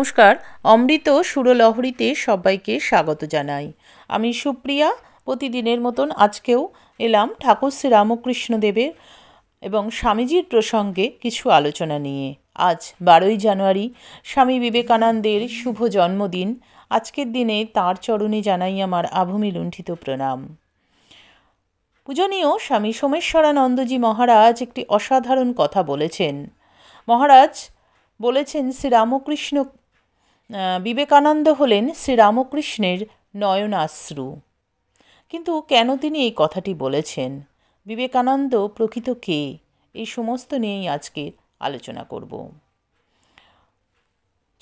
নমস্কার, অমৃত সুরলহরীতে সবাইকে স্বাগত জানাই। আমি সুপ্রিয়া। প্রতিদিনের মতন আজকেও এলাম ঠাকুর শ্রীরামকৃষ্ণদেবের এবং স্বামীজির প্রসঙ্গে কিছু আলোচনা নিয়ে। আজ 12ই জানুয়ারি, স্বামী বিবেকানন্দের শুভ জন্মদিন। আজকের দিনে তাঁর চরণে জানাই আমার আভূমি লুণ্ঠিত প্রণাম। পূজনীয় স্বামী সোমেশ্বরানন্দজি মহারাজ একটি অসাধারণ কথা বলেছেন। মহারাজ বলেছেন, শ্রীরামকৃষ্ণ বিবেকানন্দ হলেন শ্রীরামকৃষ্ণের নয়নাশ্রু। কিন্তু কেন তিনি এই কথাটি বলেছেন, বিবেকানন্দ প্রকৃত কে, এই সমস্ত নিয়েই আজকে আলোচনা করব।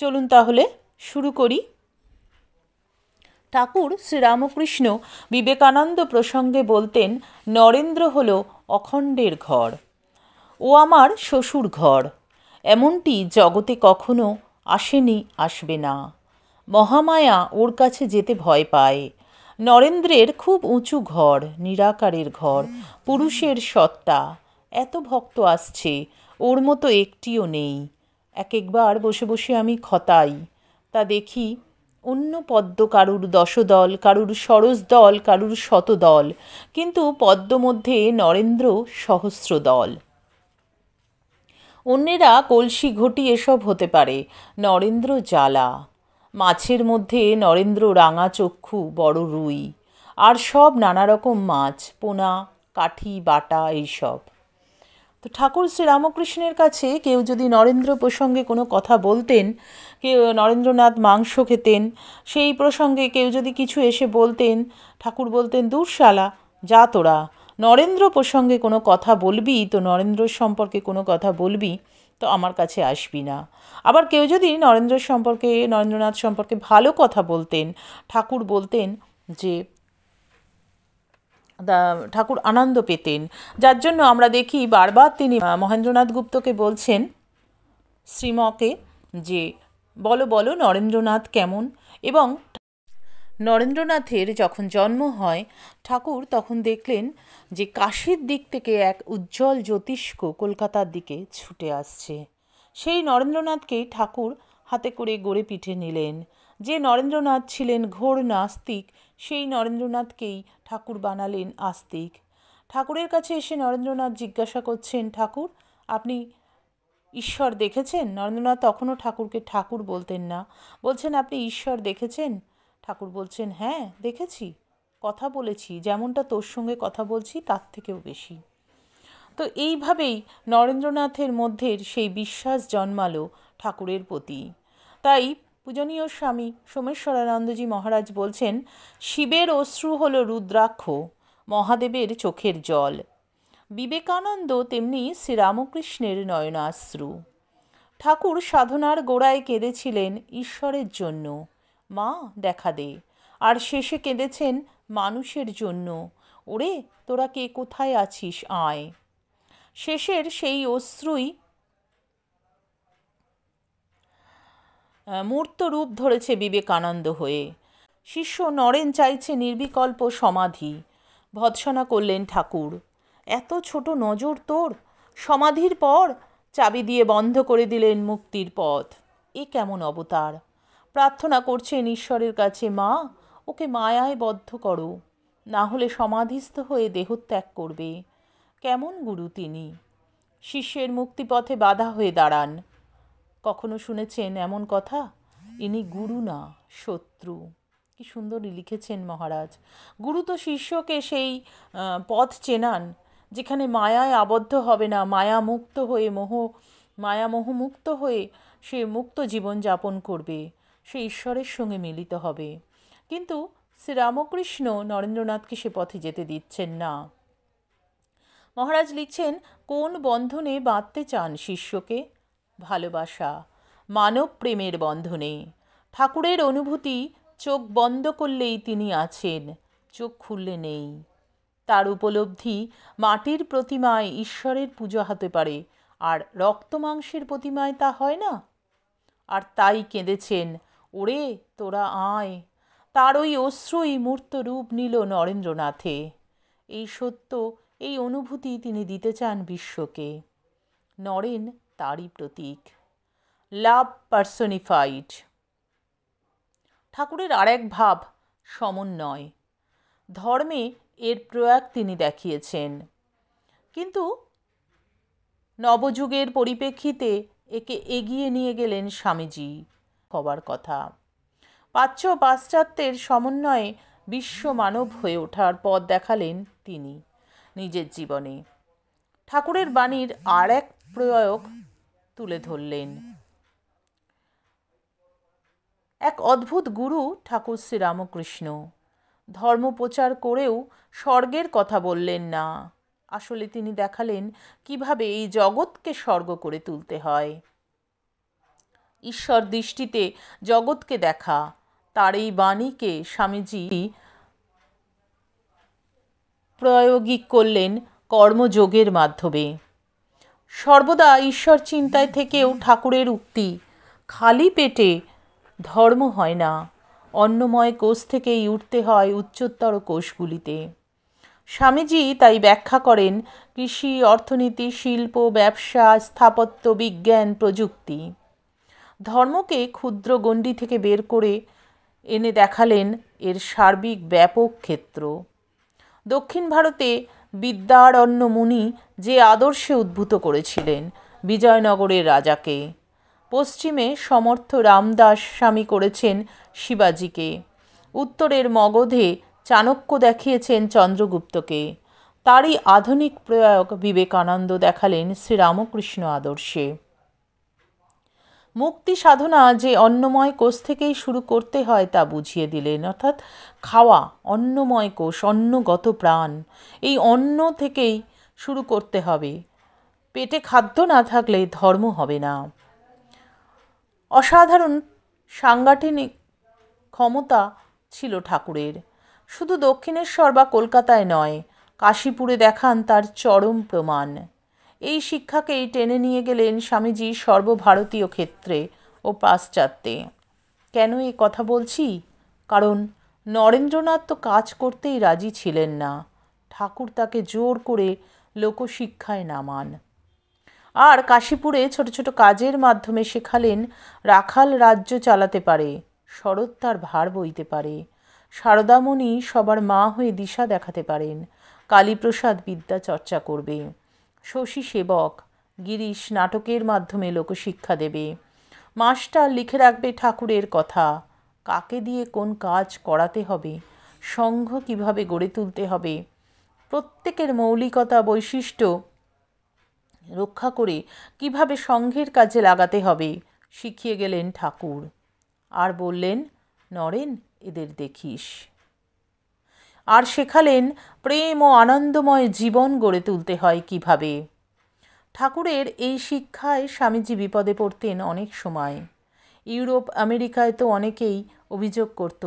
চলুন তাহলে শুরু করি। ঠাকুর শ্রীরামকৃষ্ণ বিবেকানন্দ প্রসঙ্গে বলতেন, নরেন্দ্র হল অখণ্ডের ঘর, ও আমার শ্বশুর ঘর। এমনটি জগতে কখনো আসেনি, আসবে না। মহামায়া ওর কাছে যেতে ভয় পায়। নরেন্দ্রের খুব উঁচু ঘর, নিরাকারের ঘর, পুরুষের সত্তা। এত ভক্ত আসছে, ওর মতো একটিও নেই। একবার বসে বসে আমি খতাই, তা দেখি অন্য পদ্ম কারুর 10 দল, কারুর সরস দল, কারুর 100 দল, কিন্তু পদ্ম মধ্যে নরেন্দ্র সহস্র দল। অন্যেরা কলসি ঘটি এসব হতে পারে, নরেন্দ্র জ্বালা। মাছের মধ্যে নরেন্দ্র রাঙা চক্ষু, বড় রুই, আর সব নানা রকম মাছ, পোনা, কাঠি, বাটা, এইসব। তো ঠাকুর শ্রীরামকৃষ্ণের কাছে কেউ যদি নরেন্দ্র প্রসঙ্গে কোনো কথা বলতেন, কেউ নরেন্দ্রনাথ মাংস খেতেন, সেই প্রসঙ্গে কেউ যদি কিছু এসে বলতেন, ঠাকুর বলতেন, দূর শালা, যা তোরা, নরেন্দ্র প্রসঙ্গে কোনো কথা বলবি তো নরেন্দ্র সম্পর্কে কোনো কথা বলবি তো আমার কাছে আসবি না। আবার কেউ যদি নরেন্দ্রনাথ সম্পর্কে ভালো কথা বলতেন, ঠাকুর বলতেন যে ঠাকুর আনন্দ পেতেন। যার জন্য আমরা দেখি বারবার তিনি মহেন্দ্রনাথ গুপ্তকে বলছেন, শ্রীমকে, যে বলো বলো নরেন্দ্রনাথ কেমন। এবং নরেন্দ্রনাথের যখন জন্ম হয়, ঠাকুর তখন দেখলেন যে কাশীর দিক থেকে এক উজ্জ্বল জ্যোতিষ্ক কলকাতার দিকে ছুটে আসছে। সেই নরেন্দ্রনাথকে ঠাকুর হাতে করে গড়ে পিঠে নিলেন। যে নরেন্দ্রনাথ ছিলেন ঘোর নাস্তিক, সেই নরেন্দ্রনাথকেই ঠাকুর বানালেন আস্তিক। ঠাকুরের কাছে এসে নরেন্দ্রনাথ জিজ্ঞাসা করছেন, ঠাকুর আপনি ঈশ্বর দেখেছেন? নরেন্দ্রনাথ তখনও ঠাকুরকে ঠাকুর বলতেন না। বলছেন, আপনি ঈশ্বর দেখেছেন? ঠাকুর বলছেন, হ্যাঁ দেখেছি, কথা বলেছি, যেমনটা তোর সঙ্গে কথা বলছি তার থেকেও বেশি। তো এইভাবেই নরেন্দ্রনাথের মধ্যে সেই বিশ্বাস জন্মালো ঠাকুরের প্রতি। তাই পূজনীয় স্বামী সোমেশ্বরানন্দজি মহারাজ বলছেন, শিবের অশ্রু হল রুদ্রাক্ষ, মহাদেবের চোখের জল। বিবেকানন্দ তেমনি শ্রীরামকৃষ্ণের নয়নাশ্রু। ঠাকুর সাধনার গোড়ায় কেঁদেছিলেন ঈশ্বরের জন্য, মা দেখা দে, আর শেষে কেঁদেছেন মানুষের জন্য, ওরে তোরা কে কোথায় আছিস আয়। শেষের সেই অশ্রুই মূর্ত রূপ ধরেছে বিবেকানন্দ হয়ে। শিষ্য নরেন চাইছে নির্বিকল্প সমাধি। ভৎসনা করলেন ঠাকুর, এত ছোট নজর তোর, সমাধির পর চাবি দিয়ে বন্ধ করে দিলেন মুক্তির পথ। এ কেমন অবতার? প্রার্থনা করছেন ঈশ্বরের কাছে, মা ওকে মায়ায় বদ্ধ করো, না হলে সমাধিস্থ হয়ে দেহত্যাগ করবে। কেমন গুরু তিনি! শিষ্যের মুক্তিপথে বাধা হয়ে দাঁড়ান। কখনো শুনেছেন এমন কথা? ইনি গুরু না, শত্রু। কি সুন্দর লিখেছেন মহারাজ। গুরু তো শিষ্যকে সেই পথ চেনান যেখানে মায়ায় আবদ্ধ হবে না, মায়ামোহমুক্ত হয়ে সে মুক্ত জীবন যাপন করবে, সে ঈশ্বরের সঙ্গে মিলিত হবে। কিন্তু শ্রীরামকৃষ্ণ নরেন্দ্রনাথকে সে পথে যেতে দিচ্ছেন না। মহারাজ লিখছেন, কোন বন্ধনে বাঁধতে চান শিষ্যকে? ভালোবাসা, মানব প্রেমের বন্ধনে। ঠাকুরের অনুভূতি চোখ বন্ধ করলেই তিনি আছেন, চোখ খুললে নেই। তার উপলব্ধি, মাটির প্রতিমায় ঈশ্বরের পূজা হতে পারে, আর রক্ত মাংসের প্রতিমায় তা হয় না। আর তাই কেঁদেছেন, ওরে তোরা আয়। তার ওই অশ্রুই মূর্ত রূপ নিল নরেন্দ্রনাথে। এই সত্য, এই অনুভূতি তিনি দিতে চান বিশ্বকে। নরেন তারই প্রতীক, লাভ পার্সনিফাইড। ঠাকুরের আরেক ভাব সমন্বয়। ধর্মে এর প্রয়োগ তিনি দেখিয়েছেন, কিন্তু নবযুগের পরিপ্রেক্ষিতে একে এগিয়ে নিয়ে গেলেন স্বামীজি। হবার কথা প্রাচ্য পাশ্চাত্যের সমন্বয়ে বিশ্ব মানব হয়ে ওঠার পথ দেখালেন তিনি নিজের জীবনে। ঠাকুরের বাণীর আর এক প্রয়োগ তুলে ধরলেন। এক অদ্ভুত গুরু ঠাকুর শ্রীরামকৃষ্ণ ধর্ম প্রচার করেও স্বর্গের কথা বললেন না। আসলে তিনি দেখালেন কিভাবে এই জগৎকে স্বর্গ করে তুলতে হয়। ঈশ্বর দৃষ্টিতে জগৎকে দেখা, তার এই বাণীকে স্বামীজি প্রায়োগিক করলেন কর্মযোগের মাধ্যমে। সর্বদা ঈশ্বর চিন্তায় থেকেও ঠাকুরের উক্তি, খালি পেটে ধর্ম হয় না, অন্নময় কোষ থেকেই উঠতে হয় উচ্চতর কোষগুলিতে। স্বামীজি তাই ব্যাখ্যা করেন কৃষি, অর্থনীতি, শিল্প, ব্যবসা, স্থাপত্য, বিজ্ঞান, প্রযুক্তি। ধর্মকে ক্ষুদ্র গণ্ডি থেকে বের করে এনে দেখালেন এর সার্বিক ব্যাপক ক্ষেত্র। দক্ষিণ ভারতে বিদ্যারণ্য মুনি যে আদর্শে উদ্ভূত করেছিলেন বিজয়নগরের রাজাকে, পশ্চিমে সমর্থ রামদাস স্বামী করেছেন শিবাজিকে, উত্তরের মগধে চাণক্য দেখিয়েছেন চন্দ্রগুপ্তকে, তারই আধুনিক প্রয়োগ বিবেকানন্দ দেখালেন শ্রীরামকৃষ্ণ আদর্শে। মুক্তি সাধনা যে অন্নময় কোষ থেকেই শুরু করতে হয় তা বুঝিয়ে দিলেন। অর্থাৎ খাওয়া, অন্নময় কোষ, অন্নগত প্রাণ, এই অন্ন থেকেই শুরু করতে হবে। পেটে খাদ্য না থাকলে ধর্ম হবে না। অসাধারণ সাংগঠনিক ক্ষমতা ছিল ঠাকুরের। শুধু দক্ষিণেশ্বর বা কলকাতায় নয়, কাশীপুরে দেখান তার চরম প্রমাণ। এই শিক্ষাকেই টেনে নিয়ে গেলেন স্বামীজি সর্বভারতীয় ক্ষেত্রে ও পাশ্চাত্যে। কেন এ কথা বলছি? কারণ নরেন্দ্রনাথ তো কাজ করতেই রাজি ছিলেন না। ঠাকুর তাকে জোর করে লোকশিক্ষায় নামান। আর কাশীপুরে ছোট ছোট কাজের মাধ্যমে শেখালেন রাখাল রাজ্য চালাতে পারে, শরৎ তার ভার বইতে পারে, সারদামণি সবার মা হয়ে দিশা দেখাতে পারেন, কালীপ্রসাদ বিদ্যা চর্চা করবে, শশী সেবক গিরিশ নাটকের মাধ্যমে লোকশিক্ষা দেবে, মাস্টার লিখে রাখবে ঠাকুরের কথা, কাকে দিয়ে কোন কাজ করাতে হবে, সংঘ কিভাবে গড়ে তুলতে হবে, প্রত্যেকের মৌলিকতা বৈশিষ্ট্য রক্ষা করে কিভাবে সংঘের কাজে লাগাতে হবে শিখিয়ে গেলেন ঠাকুর। আর বললেন, নরেন এদের দেখিস। আর শেখালেন প্রেম ও আনন্দময় জীবন গড়ে তুলতে হয় কিভাবে। ঠাকুরের এই শিক্ষায় স্বামীজি বিপদে পড়তেন অনেক সময়। ইউরোপ আমেরিকায় তো অনেকেই অভিযোগ করত,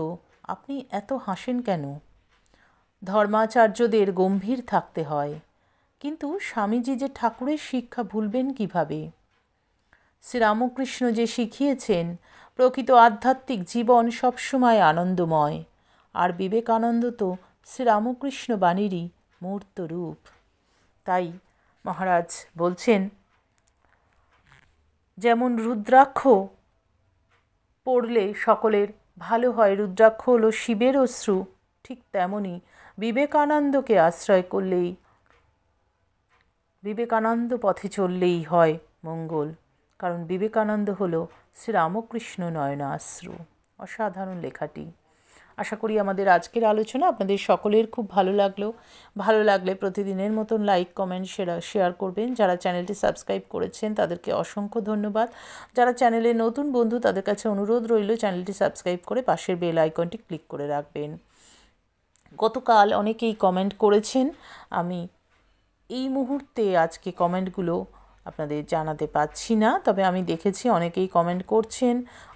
আপনি এত হাসেন কেন? ধর্মাচার্যদের গম্ভীর থাকতে হয়। কিন্তু স্বামীজি যে ঠাকুরের শিক্ষা ভুলবেন কিভাবে? শ্রীরামকৃষ্ণ যে শিখিয়েছেন প্রকৃত আধ্যাত্মিক জীবন সবসময় আনন্দময়। আর বিবেকানন্দ তো শ্রীরামকৃষ্ণ বাণীরই মূর্ত রূপ। তাই মহারাজ বলছেন, যেমন রুদ্রাক্ষ পড়লে সকলের ভালো হয়, রুদ্রাক্ষ হলো শিবের অশ্রু, ঠিক তেমনি বিবেকানন্দকে আশ্রয় করলেই, বিবেকানন্দ পথে চললেই হয় মঙ্গল। কারণ বিবেকানন্দ হলো শ্রীরামকৃষ্ণ নয়নাশ্রু। অসাধারণ লেখাটি। আশা করি আমাদের আজকের আলোচনা আপনাদের সকলের খুব ভালো লাগলো। ভালো লাগলে প্রতিদিনের মতন লাইক, কমেন্ট, শেয়ার করবেন। যারা চ্যানেলটি সাবস্ক্রাইব করেছেন তাদেরকে অসংখ্য ধন্যবাদ। যারা চ্যানেলে নতুন বন্ধু তাদের কাছে অনুরোধ রইল চ্যানেলটি সাবস্ক্রাইব করে পাশের বেল আইকনটি ক্লিক করে রাখবেন। গতকাল অনেকেই কমেন্ট করেছেন, আমি এই মুহূর্তে আজকে কমেন্টগুলো আপনাদের জানাতে পারছি না, তবে আমি দেখেছি অনেকেই কমেন্ট করছেন,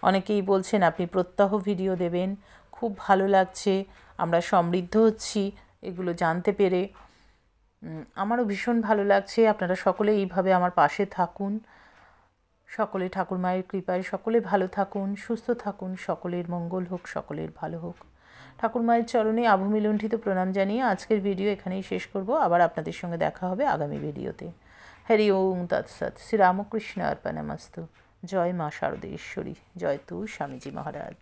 অনেকেই বলছেন আপনি প্রত্যহ ভিডিও দেবেন। খুব ভালো লাগছে, আমরা সমৃদ্ধ হচ্ছি এগুলো জানতে পেরে। আমারও ভীষণ ভালো লাগছে। আপনারা সকলে এইভাবে আমার পাশে থাকুন। সকলে ঠাকুর মায়ের কৃপায় সকলে ভালো থাকুন, সুস্থ থাকুন, সকলের মঙ্গল হোক, সকলের ভালো হোক। ঠাকুর মায়ের চরণে আভূমিলুণ্ঠিত প্রণাম জানিয়ে আজকের ভিডিও এখানেই শেষ করব। আবার আপনাদের সঙ্গে দেখা হবে আগামী ভিডিওতে। হরি ওম তৎসৎ। শ্রীরামকৃষ্ণ অর্পণমস্তু। জয় মা শারদেশ্বরী। জয় তু স্বামীজি মহারাজ।